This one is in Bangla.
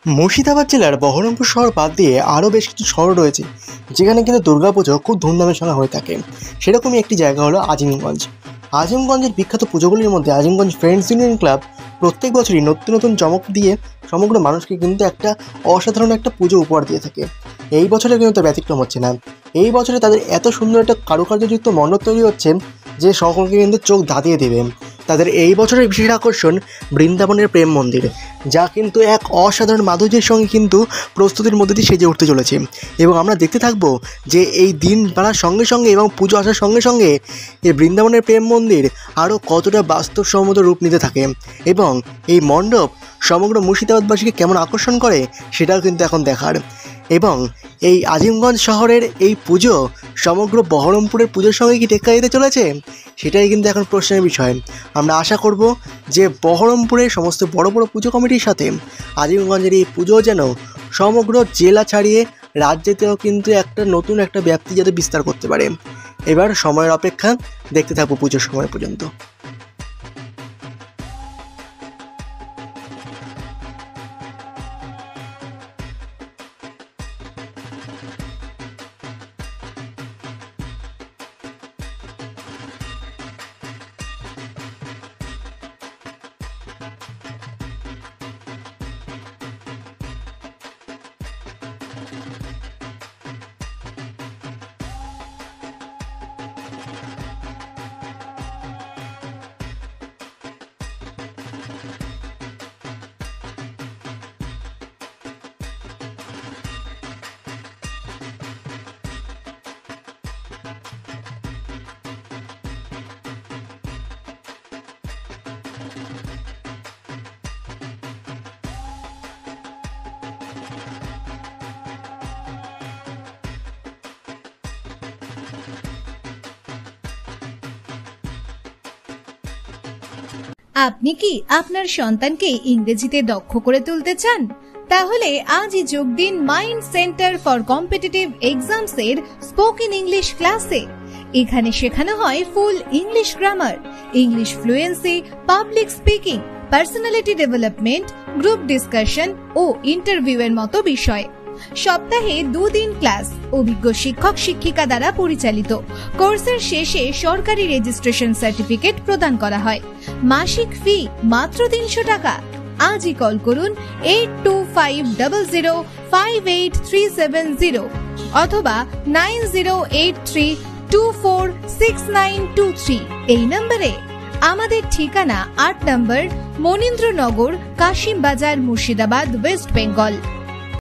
মুর্শিদাবাদ জেলার বহরমপুর শহর বাদ দিয়ে আরও বেশ কিছু শহর রয়েছে যেখানে কিন্তু দুর্গাপুজো খুব ধুমধামের সঙ্গে হয়ে থাকে। সেরকমই একটি জায়গা হলো আজিমগঞ্জ। আজিমগঞ্জের বিখ্যাত পুজোগুলির মধ্যে আজিমগঞ্জ ফ্রেন্ডস ইউনিয়ন ক্লাব প্রত্যেক বছরই নতুন নতুন চমক দিয়ে সমগ্র মানুষকে কিন্তু একটা অসাধারণ একটা পুজো উপহার দিয়ে থাকে। এই বছরে কিন্তু তার ব্যতিক্রম হচ্ছে না। এই বছরে তাদের এত সুন্দর একটা কারুকার্যযুক্ত মণ্ডপ তৈরি হচ্ছে যে সকলকে কিন্তু চোখ ধাঁধিয়ে দেবে। তাদের এই বছরের বিশেষ আকর্ষণ বৃন্দাবনের প্রেম মন্দির, যা কিন্তু এক অসাধারণ মাধুর্যের সঙ্গে কিন্তু প্রস্তুতির মধ্যে দিয়ে সেজে উঠতে চলেছে। এবং আমরা দেখতে থাকবো যে এই দিন বাড়ার সঙ্গে সঙ্গে এবং পুজো আসার সঙ্গে সঙ্গে এই বৃন্দাবনের প্রেম মন্দির আরও কতটা বাস্তবসম্মত রূপ নিতে থাকে এবং এই মণ্ডপ সমগ্র মুর্শিদাবাদবাসীকে কেমন আকর্ষণ করে সেটাও কিন্তু এখন দেখার। এবং এই আজিমগঞ্জ শহরের এই পুজো সমগ্র বহরমপুরের পুজোর সঙ্গে কি টেক্কা দিতে চলেছে, সেটাই কিন্তু এখন প্রশ্নের বিষয়। আমরা আশা করব যে বহরমপুরের সমস্ত বড় বড় পুজো কমিটির সাথে আজিমগঞ্জের এই পুজো যেন সমগ্র জেলা ছাড়িয়ে রাজ্যেতেও কিন্তু একটা নতুন একটা ব্যাপ্তি যাতে বিস্তার করতে পারে। এবার সময়ের অপেক্ষা, দেখতে থাকবো পুজোর সময় পর্যন্ত। আপনি কি আপনার সন্তানকে ইংরেজিতে দক্ষ করে তুলতে চান? তাহলে আজই যোগ দিন mind centre for competitive exams এর স্পোকেন ইংলিশ ক্লাসে। এখানে শেখানো হয় full English grammar, English fluency, public speaking, personality development, group discussion ও ইন্টারভিউ এর মতো বিষয়। সপ্তাহে 2 দিন ক্লাস অভিজ্ঞ শিক্ষক শিক্ষিকা দ্বারা পরিচালিত। কোর্সের শেষে সরকারি রেজিস্ট্রেশন সার্টিফিকেট প্রদান করা হয়। মাসিক ফি মাত্র 300 টাকা। আজই কল করুন 8250058370 অথবা 9083246923 এই নম্বরে। আমাদের ঠিকানা 8 নম্বর মনীন্দ্রনগর, কাশিম বাজার, মুর্শিদাবাদ, ওয়েস্ট বেঙ্গল।